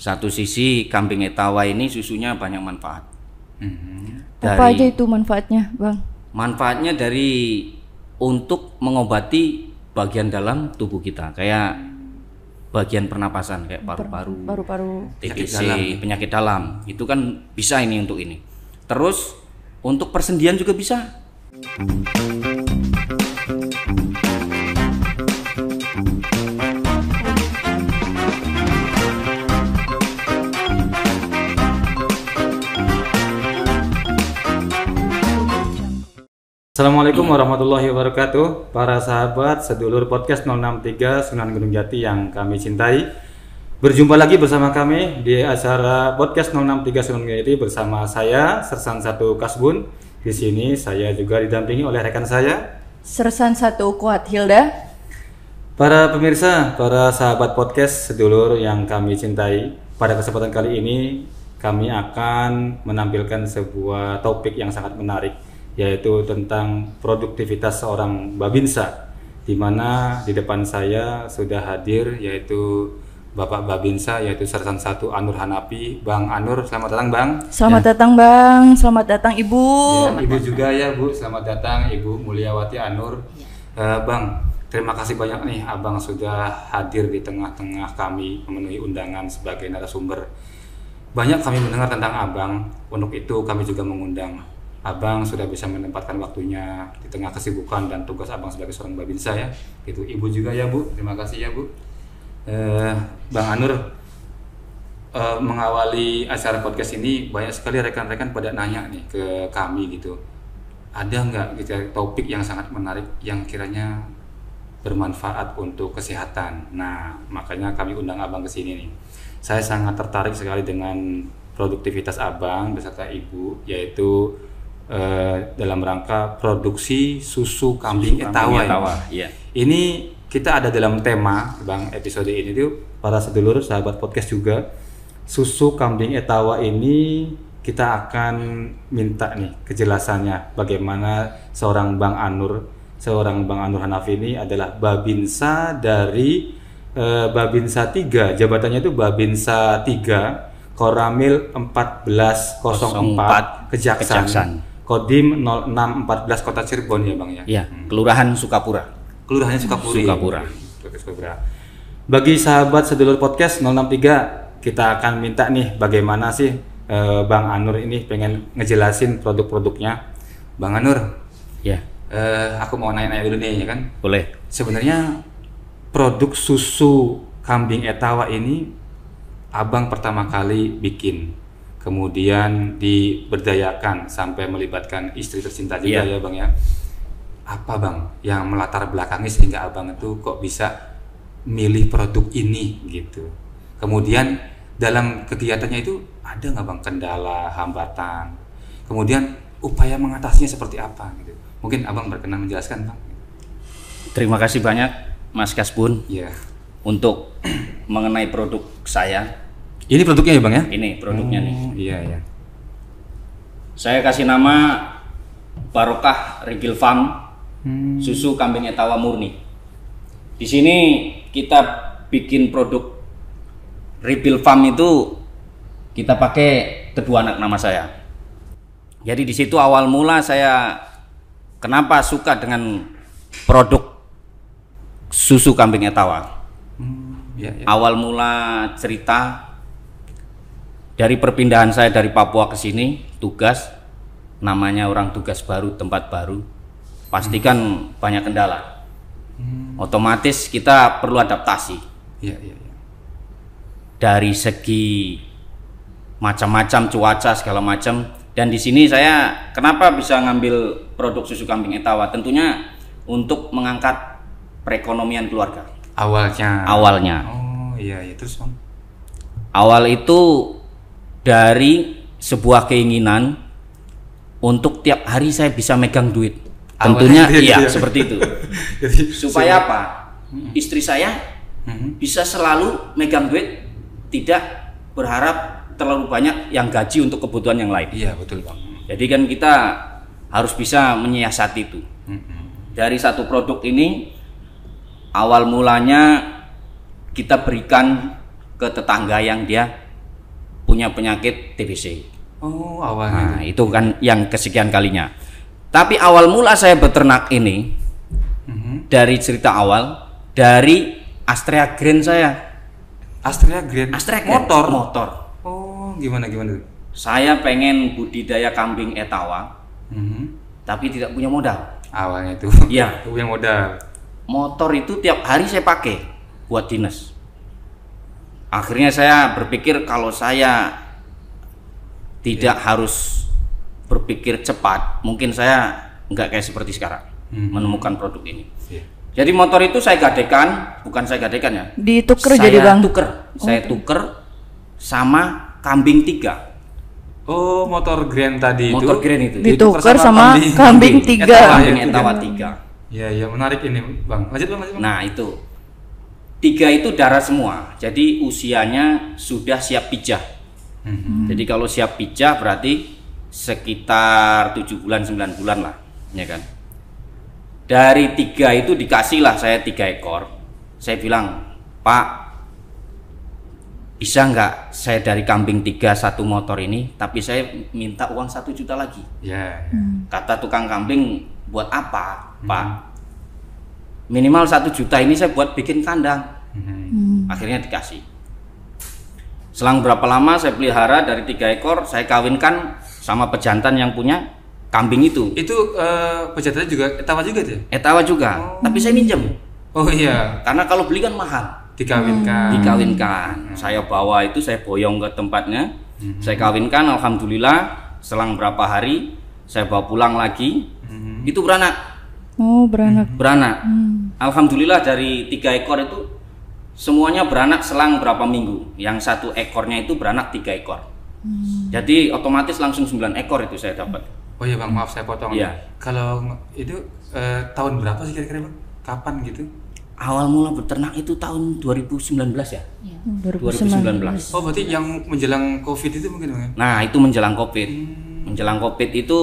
Satu sisi kambing etawa ini susunya banyak manfaat. Apa aja itu manfaatnya, Bang? Manfaatnya dari untuk mengobati bagian dalam tubuh kita, kayak bagian pernapasan, kayak paru-paru, TBC, penyakit dalam. Itu kan bisa ini untuk ini. Terus untuk persendian juga bisa. Assalamualaikum warahmatullahi wabarakatuh. Para sahabat sedulur podcast 063 Sunan Gunung Jati yang kami cintai, berjumpa lagi bersama kami di acara podcast 063 Sunan Gunung Jati bersama saya Sersan 1 Kasbun. Di sini saya juga didampingi oleh rekan saya Sersan 1 Kuat Hilda. Para pemirsa, para sahabat podcast sedulur yang kami cintai, pada kesempatan kali ini kami akan menampilkan sebuah topik yang sangat menarik, yaitu tentang produktivitas seorang babinsa, di mana di depan saya sudah hadir yaitu Bapak Babinsa, yaitu Sersan 1 Anur Hanafi. Bang Anur, selamat datang Bang. Selamat datang Bang, selamat datang Ibu. Ya, Ibu juga ya Bu, selamat datang Ibu Mulyawati Anur. Bang, terima kasih banyak nih Abang sudah hadir di tengah-tengah kami memenuhi undangan sebagai narasumber. Banyak kami mendengar tentang Abang, untuk itu kami juga mengundang Abang sudah bisa menempatkan waktunya di tengah kesibukan dan tugas Abang sebagai seorang babinsa ya. Itu Ibu juga ya Bu, terima kasih ya Bu. Bang Anur, mengawali acara podcast ini banyak sekali rekan-rekan pada nanya nih ke kami gitu. Ada nggak gitu topik yang sangat menarik yang kiranya bermanfaat untuk kesehatan? Nah, makanya kami undang Abang ke sini nih. Saya sangat tertarik sekali dengan produktivitas Abang beserta Ibu, yaitu dalam rangka produksi susu kambing etawa. Ya. Ini kita ada dalam tema Bang episode ini tuh, para sedulur sahabat podcast juga, susu kambing etawa ini kita akan minta nih kejelasannya bagaimana seorang Bang Anur Hanafi ini adalah babinsa dari Babinsa 3, jabatannya itu Babinsa 3 Koramil 1404 Kejaksan. Kodim 0614 Kota Cirebon ya Bang ya? Iya, Kelurahan Sukapura. Kelurahannya Sukapuri. Sukapura. Bagi sahabat sedulur podcast 063, kita akan minta nih bagaimana sih Bang Anur ini pengen ngejelasin produk-produknya. Bang Anur, Ya, aku mau nanya-nanya dulu nih ya kan? boleh. Sebenarnya produk susu kambing etawa ini Abang pertama kali bikin, kemudian diberdayakan sampai melibatkan istri tercinta juga ya Bang ya. Apa Bang yang melatar belakangi sehingga Abang itu kok bisa milih produk ini gitu? Kemudian dalam kegiatannya itu ada nggak Bang kendala, hambatan? Kemudian upaya mengatasinya seperti apa gitu? Mungkin Abang berkenan menjelaskan Bang. Terima kasih banyak Mas Kasbun untuk mengenai produk saya. Ini produknya ya Bang ya? Ini produknya nih. Iya. Saya kasih nama Barokah Regal Farm susu kambing etawa murni. Di sini kita bikin produk Regal Farm itu kita pakai kedua anak nama saya. Jadi di situ awal mula saya kenapa suka dengan produk susu kambing etawa. Awal mula cerita dari perpindahan saya dari Papua ke sini, tugas namanya orang tugas baru, tempat baru, pastikan banyak kendala. Otomatis kita perlu adaptasi. Dari segi macam-macam cuaca segala macam. Dan di sini saya kenapa bisa ngambil produk susu kambing etawa? Tentunya untuk mengangkat perekonomian keluarga. Awalnya. Oh iya, terus Bang. Awal itu dari sebuah keinginan untuk tiap hari saya bisa megang duit. Tentunya seperti itu. Supaya apa? Istri saya bisa selalu megang duit, tidak berharap terlalu banyak yang gaji untuk kebutuhan yang lain. Iya, betul Bang. Jadi kan kita harus bisa menyiasati itu. Dari satu produk ini awal mulanya kita berikan ke tetangga yang dia punya penyakit TBC. Oh, awalnya Nah, itu kan yang kesekian kalinya. Tapi awal mula saya beternak ini dari cerita awal dari Astrea Grand saya. Astrea Grand. Astrea Grand motor. Oh, gimana tuh? Saya pengen budidaya kambing Etawa, tapi tidak punya modal. Awalnya itu. Iya. Itu yang modal. Motor itu tiap hari saya pakai buat dinas. Akhirnya saya berpikir kalau saya tidak harus berpikir cepat, mungkin saya nggak kayak seperti sekarang menemukan produk ini. Jadi motor itu saya gadekan, bukan saya gadekan ya. Dituker Saya jadi bang. Saya tuker sama kambing 3. Oh, motor Grand tadi Motor itu. Grand itu. Dituker sama kambing 3. Kambing Etawa 3. Iya, menarik ini, Bang. Lanjut, Bang. Nah, itu 3 itu darah semua. Jadi usianya sudah siap pijah. Jadi kalau siap pijah berarti sekitar 7 bulan 9 bulan lah, ya kan. Dari 3 itu dikasih lah saya 3 ekor. Saya bilang, Pak, bisa nggak saya dari kambing 3 satu motor ini, tapi saya minta uang 1 juta lagi. Ya. Kata tukang kambing, buat apa, Pak? Minimal 1 juta ini saya buat bikin kandang. Akhirnya dikasih. Selang berapa lama saya pelihara dari 3 ekor, saya kawinkan sama pejantan yang punya kambing itu. Itu pejantannya juga Etawa juga tuh? Etawa juga, tapi saya minjem. Oh iya, Karena kalau beli kan mahal. dikawinkan. Saya bawa itu, saya boyong ke tempatnya, saya kawinkan. Alhamdulillah, selang berapa hari saya bawa pulang lagi, itu beranak. Oh, beranak. Alhamdulillah dari 3 ekor itu semuanya beranak selang berapa minggu. Yang 1 ekornya itu beranak 3 ekor. Jadi otomatis langsung 9 ekor itu saya dapat. Oh iya Bang, maaf saya potong. Iya. Kalau itu tahun berapa sih kira-kira Bang? Kapan gitu? Awal mula beternak itu tahun 2019 ya? 2019. Oh berarti yang menjelang COVID itu mungkin Bang ya? Nah itu menjelang COVID. Menjelang COVID itu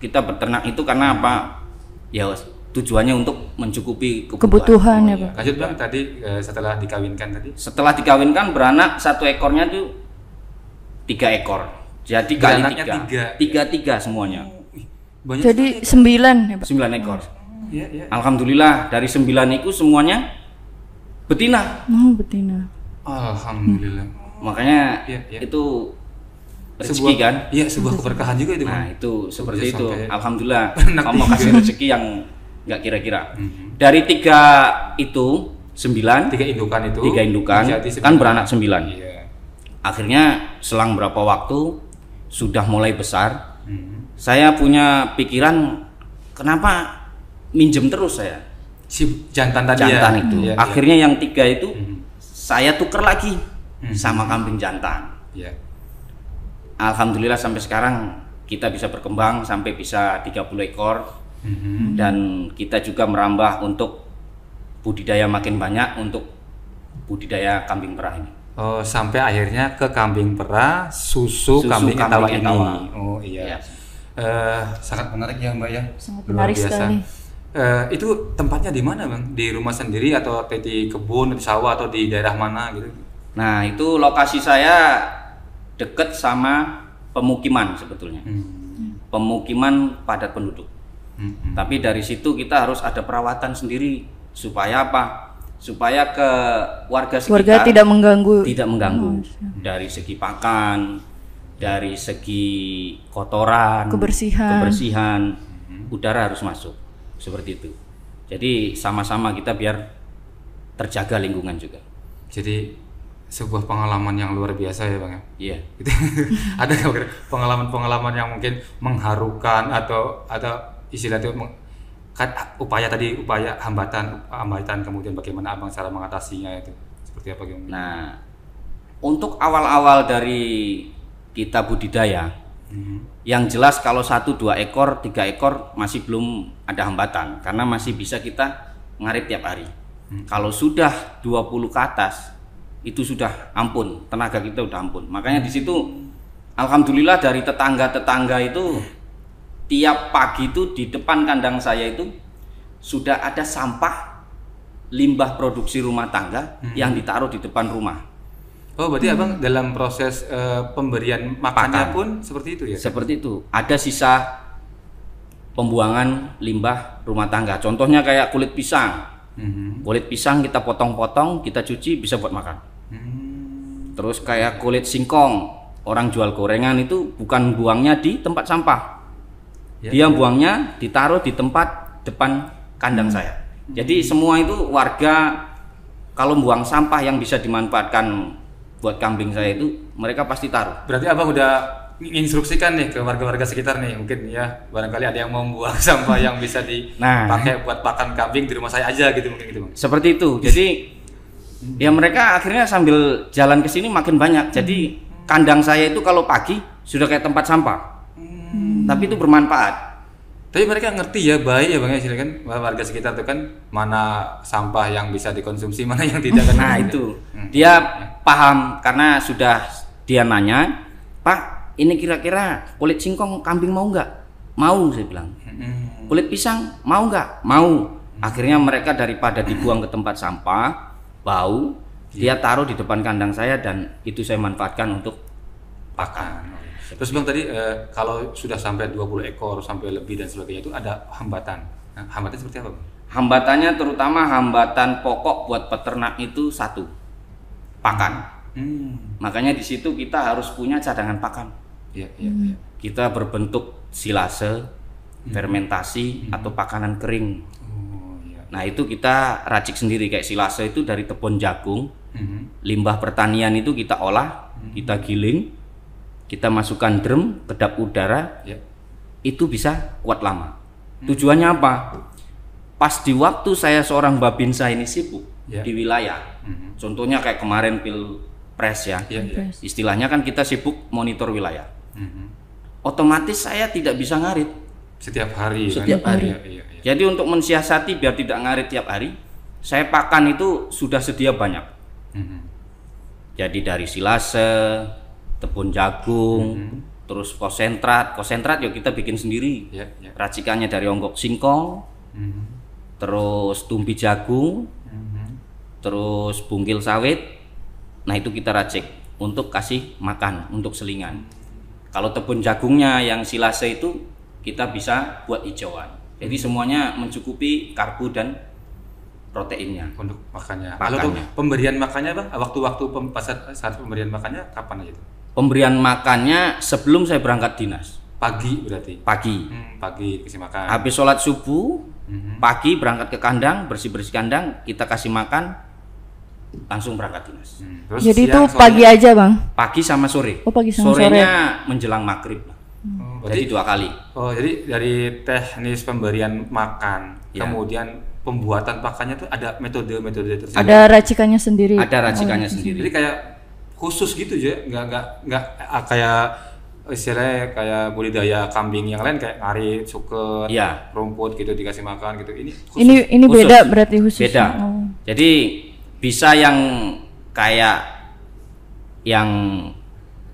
kita beternak itu karena apa? Ya tujuannya untuk mencukupi Kebutuhan ya, iya. Pak. Lanjut Bang, tadi setelah dikawinkan tadi? Setelah dikawinkan beranak 1 ekornya itu 3 ekor. Jadi kali Beranaknya 3 semuanya. Banyak Jadi 9 ya, Pak. 9 ekor. Iya. Alhamdulillah dari 9 itu semuanya betina. Oh, betina. Alhamdulillah. Makanya Iya. itu rezeki kan? Iya, sebuah keberkahan juga itu Bang. Nah itu seperti Bisa itu. sampai Alhamdulillah anak kamu 3. kasih rezeki yang nggak kira-kira. Dari 3 itu 9, 3 indukan itu. 3 indukan jadi kan 9. beranak 9. Iya. Akhirnya selang berapa waktu sudah mulai besar, saya punya pikiran kenapa minjem terus saya Si jantan tadi jantan ya. itu. Iya, Akhirnya yang 3 itu saya tuker lagi sama kambing jantan. Iya. Alhamdulillah sampai sekarang kita bisa berkembang sampai bisa 30 ekor dan kita juga merambah untuk budidaya makin banyak untuk budidaya kambing perah ini. Oh, sampai akhirnya ke kambing perah, susu kambing Etawa ini. Oh iya. Iya. Sangat menarik ya Mbak ya. Sangat Luar menarik biasa. sekali. Itu tempatnya di mana Bang? Di rumah sendiri atau di kebun, di sawah atau di daerah mana gitu? Nah itu lokasi saya deket sama pemukiman sebetulnya, pemukiman padat penduduk. Tapi dari situ kita harus ada perawatan sendiri supaya apa? Supaya ke warga sekitar Tidak mengganggu. dari segi pakan, dari segi kotoran, kebersihan, udara harus masuk seperti itu. Jadi sama-sama kita biar terjaga lingkungan juga. Jadi sebuah pengalaman yang luar biasa ya Bang ya. Iya. Gitu. Ada nggak pengalaman-pengalaman yang mungkin mengharukan atau istilahnya upaya hambatan kemudian bagaimana Abang cara mengatasinya itu seperti apa gitu? Nah, untuk awal-awal dari kita budidaya, yang jelas kalau 1-2 ekor, 3 ekor masih belum ada hambatan karena masih bisa kita ngarit tiap hari. Kalau sudah 20 ke atas itu sudah ampun, tenaga kita udah ampun. Makanya di situ alhamdulillah dari tetangga-tetangga itu tiap pagi itu di depan kandang saya itu sudah ada sampah limbah produksi rumah tangga yang ditaruh di depan rumah. Oh, berarti Abang dalam proses pemberian makannya Pakan. pun seperti itu ya? Seperti itu. Ada sisa pembuangan limbah rumah tangga. Contohnya kayak kulit pisang. Kulit pisang kita potong-potong, kita cuci bisa buat makan. Terus kayak kulit singkong, orang jual gorengan itu bukan buangnya di tempat sampah. Dia buangnya ditaruh di tempat depan kandang saya. Jadi semua itu warga kalau buang sampah yang bisa dimanfaatkan buat kambing saya itu mereka pasti taruh. Berarti Abang udah menginstruksikan nih ke warga-warga sekitar nih, mungkin ya barangkali ada yang mau membuang sampah yang bisa dipakai buat pakan kambing di rumah saya aja gitu, mungkin gitu Bang. Seperti itu. Jadi ya mereka akhirnya sambil jalan ke sini makin banyak. Jadi kandang saya itu kalau pagi sudah kayak tempat sampah. Tapi itu bermanfaat. Tapi mereka ngerti ya, baik ya Bang ya, silakan warga sekitar itu kan mana sampah yang bisa dikonsumsi, mana yang tidak kan. Nah itu dia paham karena sudah dia nanya, Pak, ini kira-kira kulit singkong kambing mau nggak? Mau, saya bilang. Kulit pisang mau nggak? Mau. Akhirnya mereka daripada dibuang ke tempat sampah bau, dia taruh di depan kandang saya dan itu saya manfaatkan untuk pakan. Terus Bang tadi kalau sudah sampai 20 ekor sampai lebih dan sebagainya itu ada hambatan. Nah, hambatan seperti apa Bang? Hambatannya terutama hambatan pokok buat peternak itu satu, pakan. Makanya di situ kita harus punya cadangan pakan. Kita berbentuk silase, fermentasi atau pakanan kering. Nah itu kita racik sendiri, kayak silase itu dari tepung jagung, limbah pertanian itu kita olah, kita giling, kita masukkan drum, kedap udara, itu bisa kuat lama. Tujuannya apa? Pas di waktu saya seorang babinsa ini sibuk di wilayah, contohnya kayak kemarin pilpres ya, istilahnya kan kita sibuk monitor wilayah, otomatis saya tidak bisa ngarit setiap hari. Setiap hari. Jadi untuk mensiasati biar tidak ngarit tiap hari, saya pakan itu sudah sedia banyak. Jadi dari silase, tepung jagung, terus konsentrat yuk kita bikin sendiri. Racikannya dari onggok singkong, terus tumpi jagung, terus bungkil sawit. Nah itu kita racik untuk kasih makan, untuk selingan. Kalau tepung jagungnya yang silase itu kita bisa buat hijauan. Jadi semuanya mencukupi karbo dan proteinnya untuk makannya. Kalau pemberian makannya Bang, waktu-waktu saat pemberian makannya kapan aja tuh? Pemberian makannya sebelum saya berangkat dinas. Pagi berarti? Pagi. Pagi kasih makan. Habis sholat subuh, pagi berangkat ke kandang, bersih-bersih kandang, kita kasih makan, langsung berangkat dinas. Terus jadi itu pagi aja Bang? Pagi sama sore. Oh pagi sama Sorenya menjelang maghrib. Jadi 2 kali. Oh jadi dari teknis pemberian makan, kemudian pembuatan pakannya tuh ada metode-metode tersendiri. Ada racikannya sendiri. Ada racikannya sendiri. Jadi kayak khusus gitu aja, nggak kayak istilahnya kayak budidaya kambing yang lain kayak ngarit, suket, rumput gitu dikasih makan gitu. Ini khusus. Ini beda berarti khusus. Beda. Jadi bisa yang kayak yang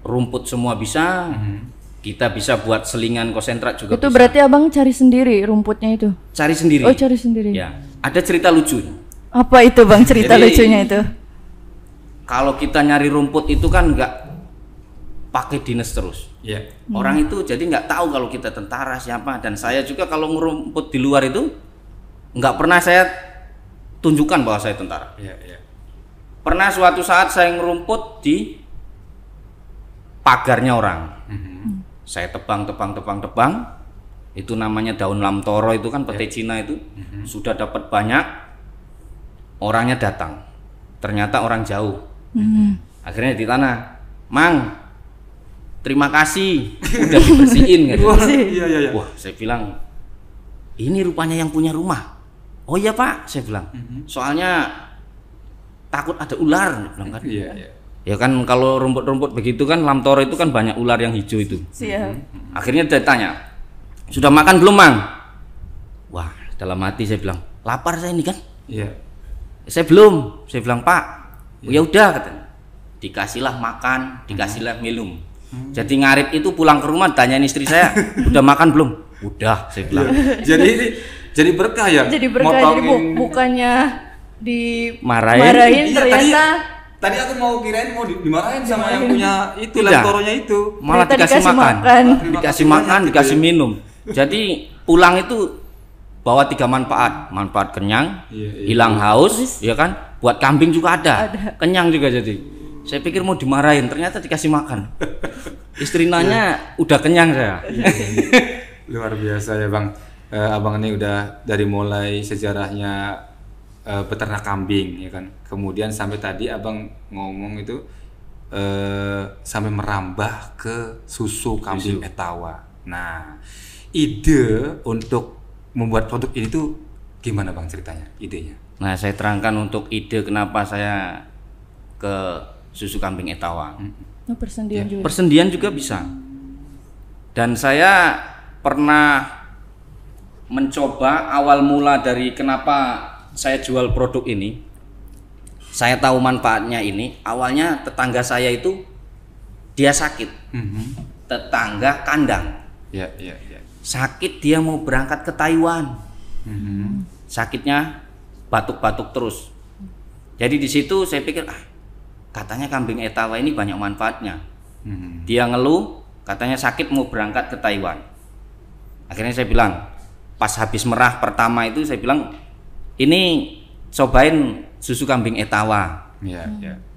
rumput semua bisa. Kita bisa buat selingan konsentrat juga. Itu bisa. Berarti Abang cari sendiri rumputnya itu? Cari sendiri. Oh cari sendiri. Ya. Ada cerita lucu. Apa itu Bang cerita lucunya itu? Kalau kita nyari rumput itu kan nggak pakai dinas terus. Orang itu jadi nggak tahu kalau kita tentara siapa. Dan saya juga kalau ngerumput di luar itu nggak pernah saya tunjukkan bahwa saya tentara. Pernah suatu saat saya ngerumput di pagarnya orang. Saya tebang. Itu namanya daun lamtoro itu kan pete Cina itu. Sudah dapat banyak, orangnya datang. Ternyata orang jauh. Akhirnya di tanah, Mang, terima kasih udah dibersihin gitu. Wah, saya bilang ini rupanya yang punya rumah. Oh iya Pak, saya bilang. Soalnya takut ada ular, bilang kan. Ya kan kalau rumput-rumput begitu kan lamtoro itu kan banyak ular yang hijau itu. Akhirnya dia tanya, sudah makan belum Mang? Wah, dalam hati saya bilang, lapar saya ini kan. Saya belum. Saya bilang Pak, ya udah katanya. Dikasihlah makan, dikasihlah minum. Jadi ngarit itu pulang ke rumah tanyain istri saya, udah makan belum? Udah, saya bilang. Jadi berkah ya. Jadi berkah. Jadi bukannya dimarahin ternyata Tadi aku mau kirain mau dimarahin sama yang punya itu Tidak. Lantoronya itu. Malah Ternyata dikasih dikasih makan. makan. Dikasih makan, dikasih minum. Jadi pulang itu bawa 3 manfaat. Manfaat kenyang, Iya, hilang haus, ya kan? Buat kambing juga ada. Kenyang juga jadi. Saya pikir mau dimarahin, ternyata dikasih makan. Istri nanya, udah kenyang saya. Luar biasa ya Bang. Abang ini udah dari mulai sejarahnya peternak kambing ya kan. Kemudian sampai tadi Abang ngomong itu sampai merambah ke susu kambing etawa. Nah, ide untuk membuat produk ini tuh gimana Bang ceritanya, idenya? Nah, saya terangkan untuk ide kenapa saya ke susu kambing etawa. Oh, persendian juga. Persendian juga bisa. Dan saya pernah mencoba awal mula dari kenapa saya jual produk ini. Saya tahu manfaatnya ini. Awalnya tetangga saya itu dia sakit. Tetangga kandang. Ya. Sakit, dia mau berangkat ke Taiwan. Sakitnya batuk-batuk terus. Jadi di situ saya pikir, katanya kambing etawa ini banyak manfaatnya. Dia ngeluh, katanya sakit mau berangkat ke Taiwan. Akhirnya saya bilang, pas habis merah pertama itu saya bilang, ini cobain susu kambing etawa.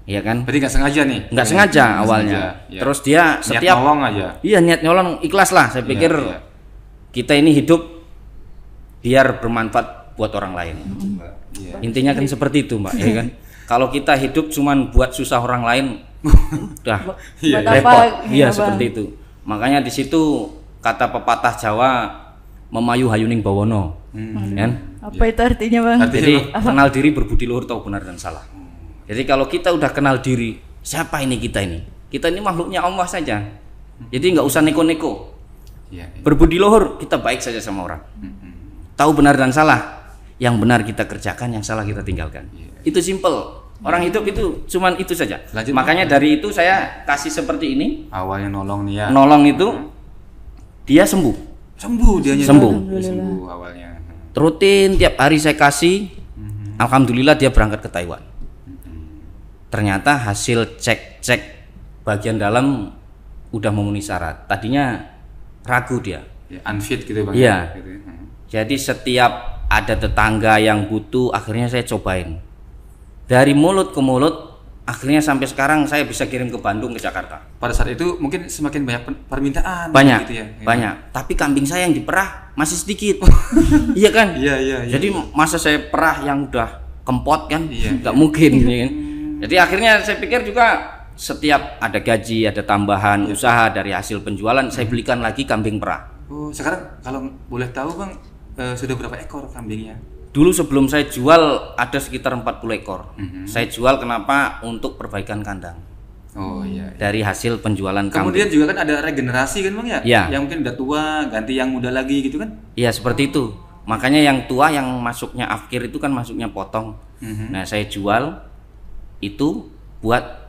Iya kan? Berarti nggak sengaja nih? Nggak sengaja Nggak awalnya. sengaja, ya. Terus dia Niat setiap nolong aja. Iya, niat nyolong, ikhlas lah. Saya pikir kita ini hidup biar bermanfaat buat orang lain. Iya. Intinya kan seperti itu, Mbak, ya kan? Kalau kita hidup cuman buat susah orang lain, udah Buat apa? repot. Iya, Bang? seperti itu. Makanya di situ kata pepatah Jawa, memayu hayuning bawono. Kan? Apa itu artinya, Bang? Jadi kenal diri, berbudi luhur, tahu benar dan salah. Jadi kalau kita udah kenal diri, siapa ini kita ini? Kita ini makhluknya Allah saja. Jadi nggak usah neko-neko. Berbudi luhur, kita baik saja sama orang. Tahu benar dan salah, yang benar kita kerjakan, yang salah kita tinggalkan. Itu simple. Orang hidup itu cuman itu saja. Lanjut, Makanya dari itu saya kasih seperti ini. Awalnya nolong nih ya. Nolong itu dia sembuh. Sembuh dianya. Sembuh. Sembuh awalnya. Rutin tiap hari saya kasih. Alhamdulillah dia berangkat ke Taiwan. Ternyata hasil cek bagian dalam udah memenuhi syarat. Tadinya ragu dia. Unfit gitu Bang. Iya. Gitu. Jadi setiap ada tetangga yang butuh, akhirnya saya cobain. Dari mulut ke mulut, akhirnya sampai sekarang saya bisa kirim ke Bandung, ke Jakarta. Pada saat itu mungkin semakin banyak permintaan. Banyak, gitu ya. banyak. Tapi kambing saya yang diperah masih sedikit. Iya kan? Iya. Jadi masa saya perah yang udah kempot kan? Iya. Nggak mungkin. Ya kan? Jadi akhirnya saya pikir juga setiap ada gaji, ada tambahan usaha dari hasil penjualan, saya belikan lagi kambing perah. Oh, sekarang kalau boleh tahu Bang, sudah berapa ekor kambingnya? Dulu sebelum saya jual ada sekitar 40 ekor. Saya jual kenapa? Untuk perbaikan kandang. Oh iya. Dari hasil penjualan kambing. Kemudian juga kan ada regenerasi kan Bang ya? Iya. Yang mungkin udah tua, ganti yang muda lagi gitu kan? Iya, seperti itu. Makanya yang tua yang masuknya afkir itu kan masuknya potong. Nah, saya jual itu buat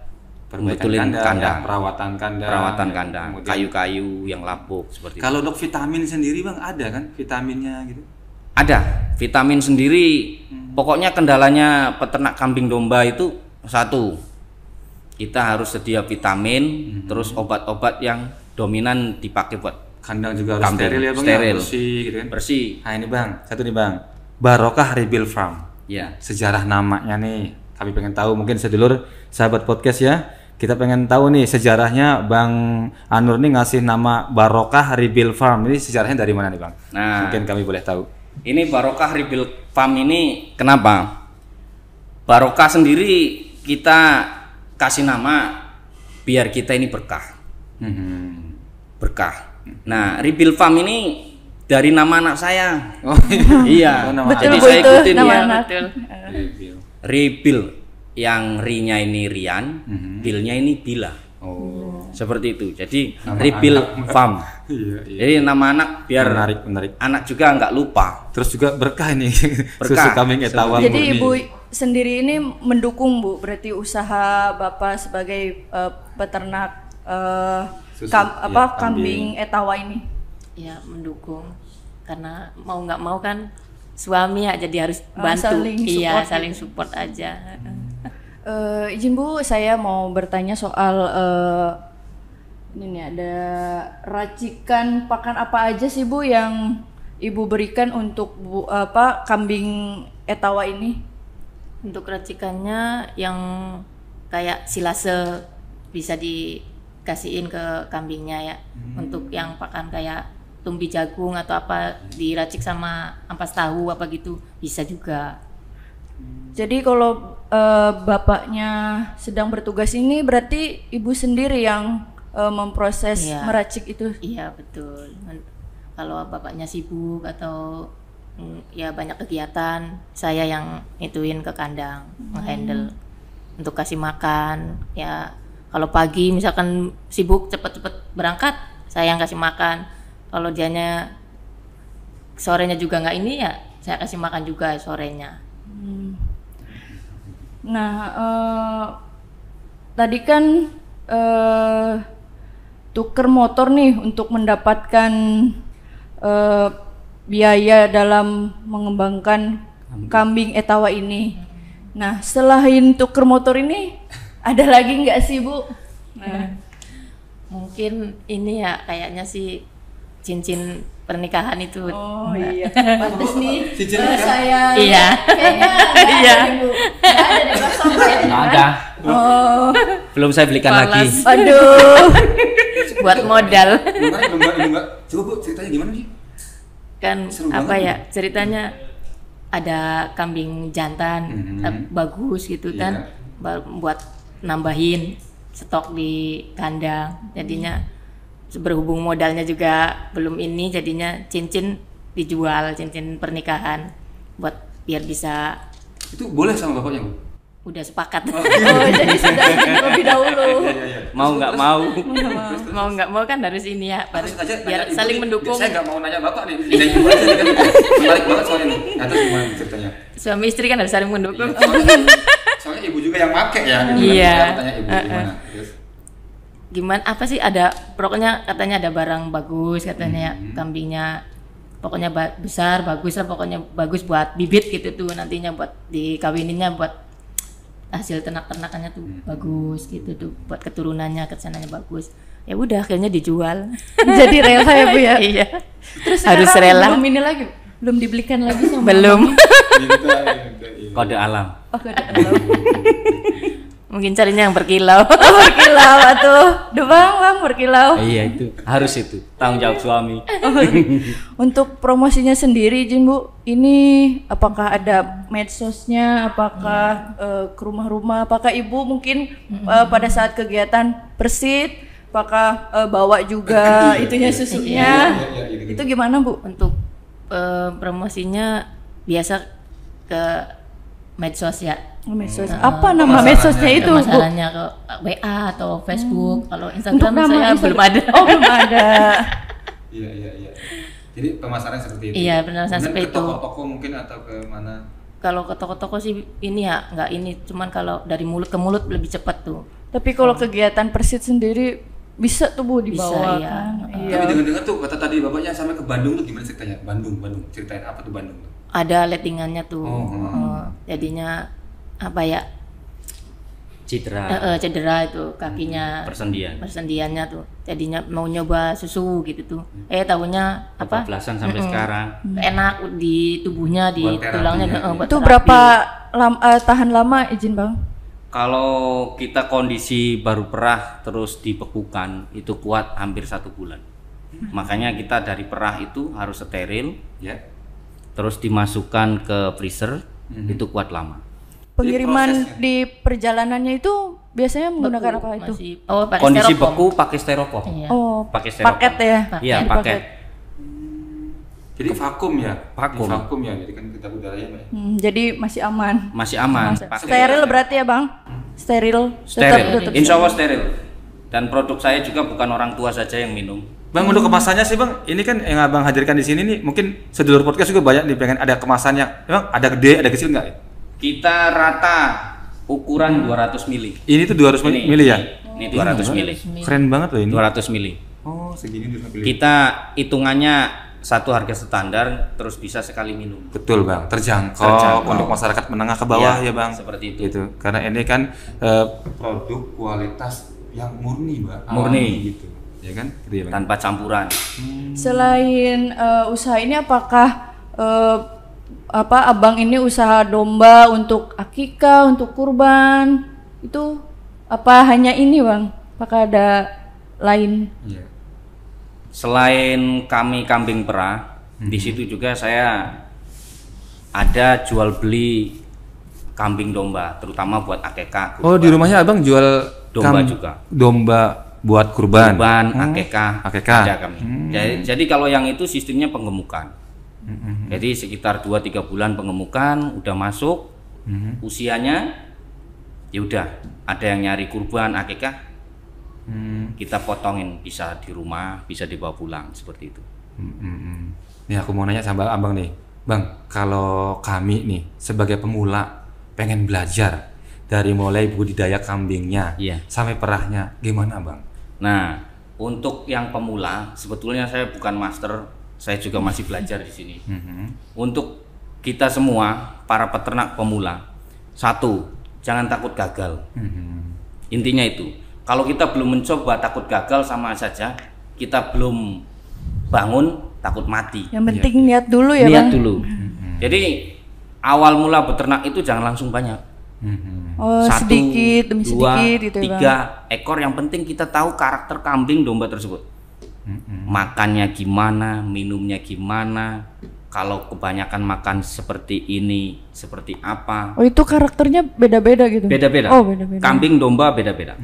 Perbaikan kandang, kandang. perawatan kandang. Perawatan kandang, Kemudian- kayu-kayu yang lapuk seperti itu. Kalau dok vitamin sendiri Bang ada kan vitaminnya gitu? Ada vitamin sendiri. Pokoknya kendalanya peternak kambing domba itu satu, kita harus sedia vitamin, terus obat-obat yang dominan dipakai buat Kandang juga harus kambing. steril ya Bang Steril. ya? Bersih gitu kan? Bersih. Nah ini Bang, satu nih Bang, Barokah Rebuild Farm. Ya. Sejarah namanya nih, kami pengen tahu mungkin sedulur sahabat podcast ya. Kita pengen tahu nih sejarahnya Bang Anur nih ngasih nama Barokah Rebuild Farm. Ini sejarahnya dari mana nih Bang? Nah. Mungkin kami boleh tahu. Ini Barokah Rebuild Farm ini kenapa? Barokah sendiri kita kasih nama biar kita ini berkah. Berkah. Nah, Rebuild Farm ini dari nama anak saya. Oh Iya. Oh, nama Jadi Betul, Bu, saya itu ikutin nama ya. anak. Betul. Rebuild. Rebuild. Yang ri-nya ini Rian, bil-nya ini Bila. Oh. Seperti itu. Jadi Nama Rebuild anak. Farm. Iya. Jadi nama anak biar Menarik. anak juga nggak lupa. Terus juga berkah ini Berkah. susu kambing etawa Jadi murni. Ibu sendiri ini mendukung Bu, berarti usaha Bapak sebagai peternak Susu, apa iya, kambing etawa ini. Ya mendukung karena mau nggak mau kan suami ya jadi harus bantu. saling Iya support saling gitu. support aja. Izin Bu, saya mau bertanya soal ini nih, ada racikan pakan apa aja sih Bu yang Ibu berikan untuk kambing Etawa ini? Untuk racikannya yang kayak silase bisa dikasihin ke kambingnya ya. Untuk yang pakan kayak tumbi jagung atau apa diracik sama ampas tahu apa gitu bisa juga. Jadi kalau bapaknya sedang bertugas ini berarti Ibu sendiri yang memproses Iya. meracik itu? Iya betul. Kalau bapaknya sibuk atau ya banyak kegiatan, saya yang ituin ke kandang, menghandle untuk kasih makan. Ya kalau pagi misalkan sibuk cepet-cepet berangkat, saya yang kasih makan. Kalau dianya sorenya juga nggak ini ya, saya kasih makan juga sorenya. Nah, tadi kan tuker motor nih untuk mendapatkan biaya dalam mengembangkan kambing Etawa ini. Nah, selain tuker motor ini, ada lagi nggak sih Bu? Nah, Mungkin ini ya kayaknya sih cincin pernikahan itu. oh Mbak. iya, pantes nih Cincin saya Iya. kayaknya nggak Iya. ada nih, Bu. Nggak ada di kosong ya. Nggak ada. Oh, Belum saya belikan Falas. lagi. aduh. Buat modal. Enggak. Coba Bu, ceritanya gimana sih? Kan Seru apa banget. ya ceritanya, ada kambing jantan bagus gitu Iya. kan, buat nambahin stok di kandang, jadinya berhubung modalnya juga belum ini, jadinya cincin dijual, cincin pernikahan buat biar bisa. Itu boleh sama bapaknya Bu? Udah sepakat. Oh, jadi sudah lebih dahulu. Mau nggak mau. Mau nggak mau kan harus ini ya, baru Langsung aja biar nanya ibu saling nih. mendukung. Saya nggak mau nanya bapak nih. Nanya ibu aja kan. Menarik banget soalnya nih. Nah, terus gimana ceritanya? Suami istri kan harus saling mendukung. Soalnya ibu juga yang pakai ya. Iya. Saya tanya ibu gimana. Terus Gimana apa sih, ada pokoknya katanya ada barang bagus katanya ya, kambingnya pokoknya besar bagus lah, pokoknya bagus buat bibit gitu tuh, nantinya buat dikawininnya, buat hasil ternak-ternakannya tuh bagus gitu tuh, buat keturunannya kesananya bagus. Ya udah akhirnya dijual. Jadi rela ya Bu ya. Iya. Terus Harus sekarang rela. belum ini lagi, belum dibelikan lagi sama Belum. Kode alam. Oh, gak ada tahu. Mungkin carinya yang berkilau. Oh, berkilau atuh. Duh bang, berkilau. Iya itu. Harus itu. Tanggung jawab suami. Untuk promosinya sendiri, Jin Bu, ini apakah ada medsosnya, apakah ke rumah-rumah, apakah Ibu mungkin pada saat kegiatan persit, apakah bawa juga itunya susunya, itu gimana Bu? Untuk promosinya biasa ke medsos ya. Medsos. Apa nama medsosnya itu Bu? Pemasarannya ke WA atau Facebook. Kalau Untuk Instagram nama saya Instagram- belum ada. Oh belum ada. Iya. Jadi pemasaran seperti itu. Iya, pemasaran Kemudian seperti ke itu. toko-toko mungkin atau ke mana? Kalau ke toko-toko sih ini ya nggak ini, cuman kalau dari mulut ke mulut lebih cepat tuh. Tapi kalau kegiatan persit sendiri bisa tuh Bu Bisa, dibawa iya. kan? Tapi Iya. dengar-dengar tuh kata tadi bapaknya sampai ke Bandung tuh gimana ceritanya? Bandung. Ceritain apa tuh Bandung tuh? Ada lettingannya tuh. Oh. Jadinya apa ya? Citra. Cedera itu kakinya. Persendian. Persendiannya tuh. Jadinya mau nyoba susu gitu tuh. Tahunya apa? 14-an sampai sekarang. Enak di tubuhnya, di Buat terapi tulangnya. ya. Buat Itu terapi. berapa tahan lama izin Bang? Kalau kita kondisi baru perah terus dibekukan itu kuat hampir 1 bulan. Makanya kita dari perah itu harus steril, Ya. terus dimasukkan ke freezer, itu kuat lama. Pengiriman prosesnya. di perjalanannya itu biasanya menggunakan apa itu? Masih, pakai Kondisi styrofoam. beku pakai styrofoam. Iya. Oh, Pakai styrofoam. paket ya? Iya, Di paket. Jadi vakum ya? Vakum. Di vakum ya. Jadi kan kita udaranya Mbak. Jadi masih aman. Masih aman. Pakai Steril berarti ya Bang? Steril. steril. Tetap Insya Allah steril. Dan produk saya juga bukan orang tua saja yang minum. Bang, untuk kemasannya sih Bang, ini kan yang Abang hadirkan di sini nih, mungkin sedulur podcast juga banyak nih pengen ada kemasannya. Emang ada gede, ada kecil nggak? Kita rata ukuran 200 mili. Ini tuh 200 mili ya? Ini 200 mili. Keren banget loh ini. 200 mili. Oh, segini 200 mili. Kita hitungannya satu harga standar, terus bisa sekali minum. Betul Bang, terjangkau untuk masyarakat menengah ke bawah ya Bang. Seperti itu. Gitu. Karena ini kan produk kualitas yang murni Bang. Murni gitu. Ya kan? Gitu ya, Bang? Tanpa campuran. Selain usaha ini, apakah abang ini usaha domba untuk akikah, untuk kurban? Itu apa hanya ini Bang? Apakah ada lain? Iya. Selain kami kambing perah, di situ juga saya ada jual beli kambing domba, terutama buat akekah. Oh, di rumahnya Abang jual domba juga. Domba buat kurban. Akekah. Ada kami. Jadi kalau yang itu sistemnya penggemukan. Jadi sekitar 2-3 bulan penggemukan udah masuk. Usianya ya udah, ada yang nyari kurban akekah. Kita potongin, bisa di rumah, bisa dibawa pulang, seperti itu. Nih aku mau nanya sama Abang nih, Bang, kalau kami nih sebagai pemula pengen belajar dari mulai budidaya kambingnya sampai perahnya, gimana Bang? Nah, untuk yang pemula, sebetulnya saya bukan master, saya juga masih belajar di sini. Untuk kita semua, para peternak pemula, satu, jangan takut gagal. Intinya itu. Kalau kita belum mencoba, takut gagal sama saja. Kita belum bangun, takut mati. Yang penting niat dulu ya Niat Bang. dulu. Jadi awal mula beternak itu jangan langsung banyak. Oh, 1, sedikit demi 2, sedikit gitu ya 3 Bang. ekor. Yang penting kita tahu karakter kambing domba tersebut. Makannya gimana, minumnya gimana. Kalau kebanyakan makan seperti ini, seperti apa. Oh, itu karakternya beda-beda gitu? Beda-beda. Oh, beda-beda. Kambing domba beda-beda.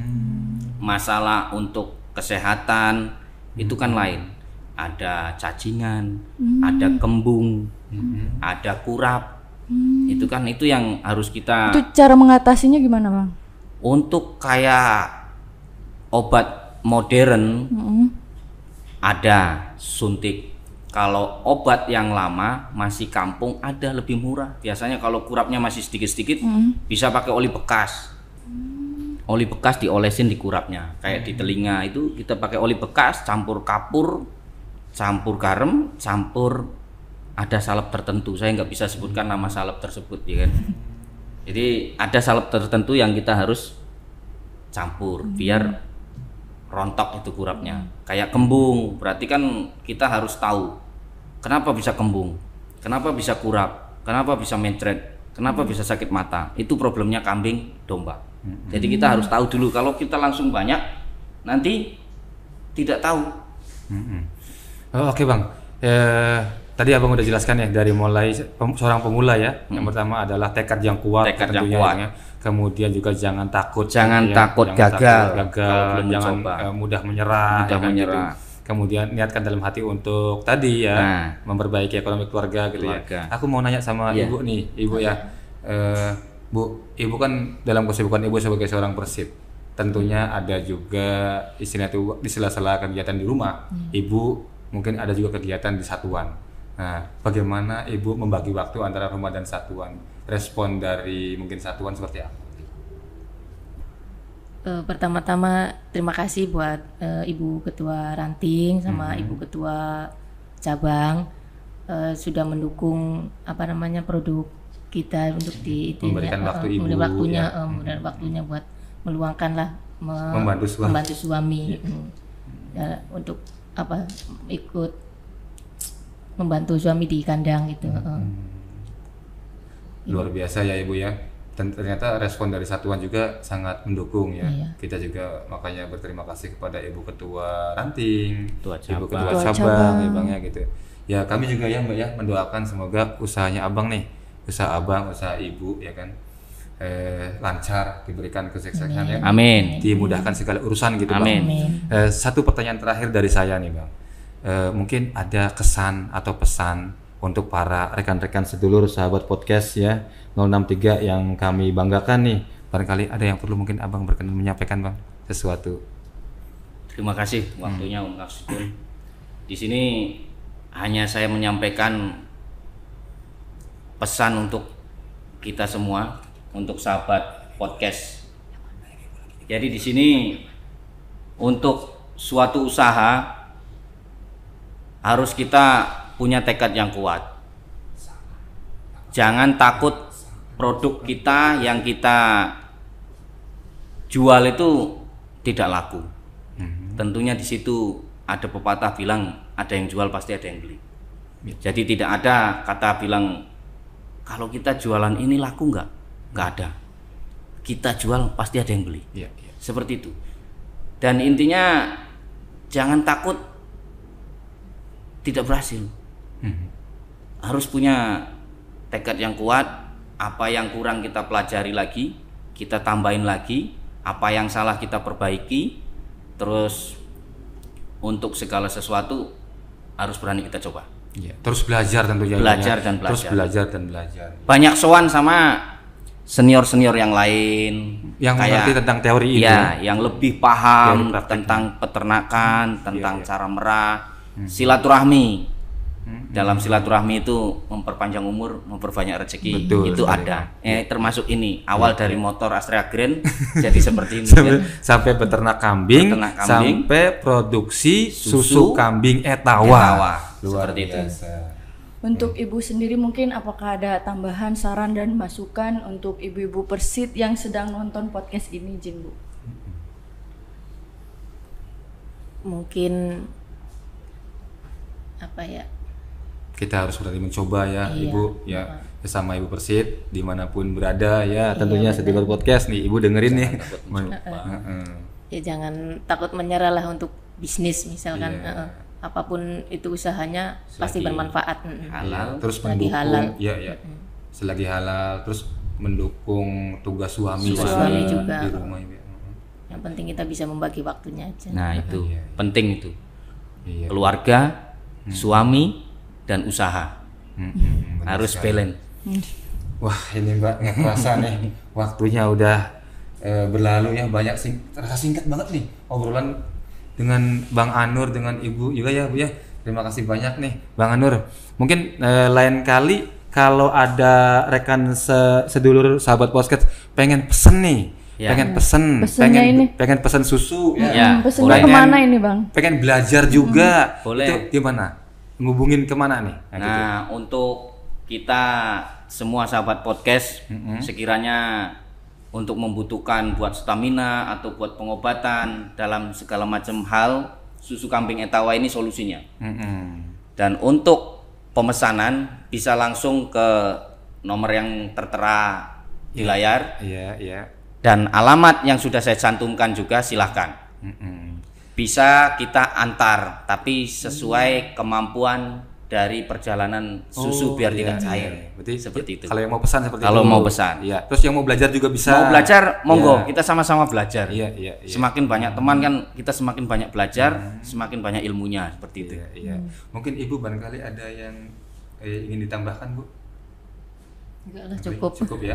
Masalah untuk kesehatan itu kan lain. Ada cacingan, ada kembung, ada kurap. Itu kan itu yang harus kita. Itu cara mengatasinya gimana Bang? Untuk kayak obat modern ada suntik. Kalau obat yang lama masih kampung ada lebih murah. Biasanya kalau kurapnya masih sedikit-sedikit bisa pakai oli bekas. Oli bekas diolesin di kurapnya, kayak di telinga itu kita pakai oli bekas, campur kapur, campur garam, campur ada salep tertentu. Saya nggak bisa sebutkan nama salep tersebut, ya kan. Jadi ada salep tertentu yang kita harus campur biar rontok itu kurapnya. Kayak kembung, berarti kan kita harus tahu kenapa bisa kembung, kenapa bisa kurap, kenapa bisa mencret, kenapa bisa sakit mata. Itu problemnya kambing domba. Jadi kita harus tahu dulu. Kalau kita langsung banyak, nanti tidak tahu. Oh, oke Bang. Tadi Abang udah jelaskan ya dari mulai seorang pemula ya. Yang pertama adalah tekad yang kuat. Tekad yang kuat. Ya. Kemudian juga jangan takut. Jangan takut gagal. Jangan mudah menyerah. Mudah menyerah. Gitu. Kemudian niatkan dalam hati untuk tadi ya memperbaiki ekonomi keluarga gitu ya. Aku mau nanya sama Ibu nih, Ibu ya. Bu, Ibu kan dalam kesibukan Ibu sebagai seorang Persib, tentunya ada juga istilah itu di sela-sela kegiatan di rumah. Ibu mungkin ada juga kegiatan di satuan. Nah, bagaimana Ibu membagi waktu antara rumah dan satuan? Respon dari mungkin satuan seperti apa? Pertama-tama terima kasih buat Ibu Ketua Ranting sama Ibu Ketua Cabang sudah mendukung produk kita untuk memberikan waktu Ibu, waktunya buat meluangkan membantu suami untuk ikut membantu suami di kandang gitu. Luar biasa ya Ibu ya. Dan ternyata respon dari satuan juga sangat mendukung ya. Kita juga makanya berterima kasih kepada Ibu Ketua Ranting, Ibu Ketua Cabang ya Bang ya gitu. Ya kami juga ya Mbak ya mendoakan semoga usahanya Abang nih, usaha Abang, usaha Ibu ya kan lancar, diberikan kesuksesan ya. Amin. Dimudahkan segala urusan gitu Bang. Amin. Satu pertanyaan terakhir dari saya nih Bang. Mungkin ada kesan atau pesan untuk para rekan-rekan sedulur sahabat podcast ya 063 yang kami banggakan nih. Barangkali ada yang perlu mungkin Abang berkenan menyampaikan Bang sesuatu. Terima kasih waktunya Om Kapsidun. Di sini hanya saya menyampaikan pesan untuk kita semua, untuk sahabat podcast. Jadi di sini untuk suatu usaha harus kita punya tekad yang kuat. Jangan takut produk kita yang kita jual itu tidak laku. Tentunya di situ ada pepatah bilang ada yang jual pasti ada yang beli. Jadi tidak ada kata bilang kalau kita jualan ini laku nggak ada. Kita jual pasti ada yang beli. Seperti itu. Dan intinya jangan takut tidak berhasil. Harus punya tekad yang kuat. Apa yang kurang kita pelajari lagi, kita tambahin lagi. Apa yang salah kita perbaiki. Terus untuk segala sesuatu harus berani kita coba. Terus belajar tentunya. Belajar dan belajar. Terus belajar dan belajar. Banyak sowan sama senior-senior yang lain yang mengerti tentang teori itu. Yang lebih paham tentang peternakan, tentang cara merah, silaturahmi. Dalam silaturahmi itu memperpanjang umur, memperbanyak rezeki. Betul, itu sekali. ada. Termasuk ini awal dari motor Astrea Grand jadi seperti ini. Sampai beternak kambing, sampai produksi susu kambing etawa. Luar seperti biasa. itu. Untuk Ibu sendiri mungkin apakah ada tambahan saran dan masukan untuk ibu-ibu Persit yang sedang nonton podcast ini, Jin Bu? Mungkin apa ya? Kita harus berani mencoba ya, Ibu ya. Bersama Ibu Persit dimanapun berada ya, tentunya sedulur podcast nih Ibu dengerin nih. Ya jangan takut menyerah lah untuk bisnis misalkan. Apapun itu usahanya pasti bermanfaat. Halal, terus selagi mendukung, halal. Selagi halal, terus mendukung tugas suami juga di rumah. Yang penting kita bisa membagi waktunya aja. Nah itu penting itu. Keluarga, suami, dan usaha harus balance. Wah ini Mbak nggak kerasa nih waktunya udah berlalu ya, banyak terasa singkat banget nih obrolan dengan Bang Anur, dengan Ibu juga ya Bu ya. Terima kasih banyak nih Bang Anur. Mungkin lain kali kalau ada rekan sedulur sahabat podcast pengen pesen nih, pengen pesen susu, pesennya kemana ini Bang? Pengen belajar juga, boleh. Itu gimana? Ngubungin kemana nih? Nah untuk kita semua sahabat podcast, sekiranya untuk membutuhkan buat stamina atau buat pengobatan dalam segala macam hal, susu kambing etawa ini solusinya. Dan untuk pemesanan bisa langsung ke nomor yang tertera di layar. Dan alamat yang sudah saya cantumkan juga silahkan. Bisa kita antar, tapi sesuai kemampuan dari perjalanan susu biar tidak cair. Berarti seperti itu. Kalau yang mau pesan seperti itu. Kalau mau pesan. Iya. Terus yang mau belajar juga bisa. Mau belajar, monggo. Kita sama-sama belajar. Iya. Semakin banyak teman kan kita semakin banyak belajar, semakin banyak ilmunya seperti itu. Iya. Mungkin Ibu barangkali ada yang ingin ditambahkan, Bu? Enggak lah, cukup ya.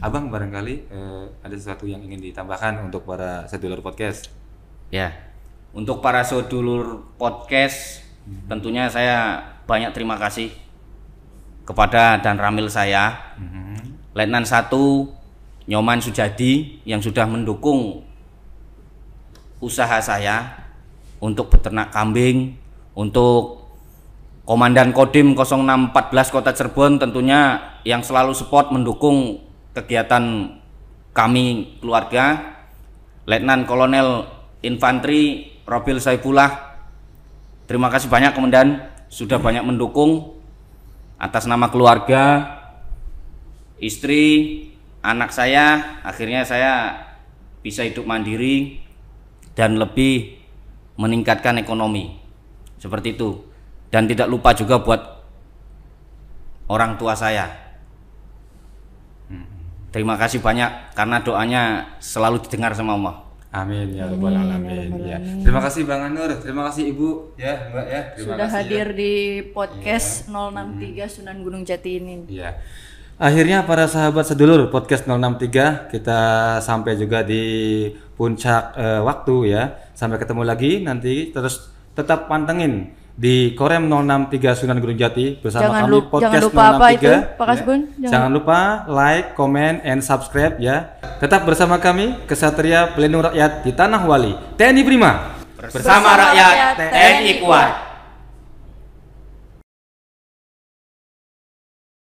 Abang barangkali ada sesuatu yang ingin ditambahkan untuk para sedulur podcast. Ya. Untuk para sedulur podcast, tentunya saya banyak terima kasih kepada dan Ramil saya, Letnan 1 Nyoman Sujadi yang sudah mendukung usaha saya untuk beternak kambing, untuk Komandan Kodim 0614 Kota Cirebon tentunya yang selalu support mendukung kegiatan kami keluarga, Letnan Kolonel Infanteri Robil Saifullah. Terima kasih banyak Komandan, sudah banyak mendukung atas nama keluarga, istri, anak saya. Akhirnya saya bisa hidup mandiri dan lebih meningkatkan ekonomi seperti itu. Dan tidak lupa juga buat orang tua saya. Terima kasih banyak karena doanya selalu didengar sama Allah. Amin ya rabbal alamin. Ya. Terima kasih Bang Anur, terima kasih Ibu ya Mbak ya. Sudah hadir di podcast 063 Sunan Gunung Jati ini. Iya. Akhirnya para sahabat sedulur podcast 063 kita sampai juga di puncak waktu ya. Sampai ketemu lagi nanti, terus tetap pantengin di Korem 063 Sunan Gunung Jati bersama kami podcast 063. Jangan lupa apa itu Pak Kasbun? Jangan lupa like, comment, and subscribe ya. Tetap bersama kami, Kesatria Pelindung Rakyat di Tanah Wali, TNI Prima. Bersama rakyat, TNI kuat.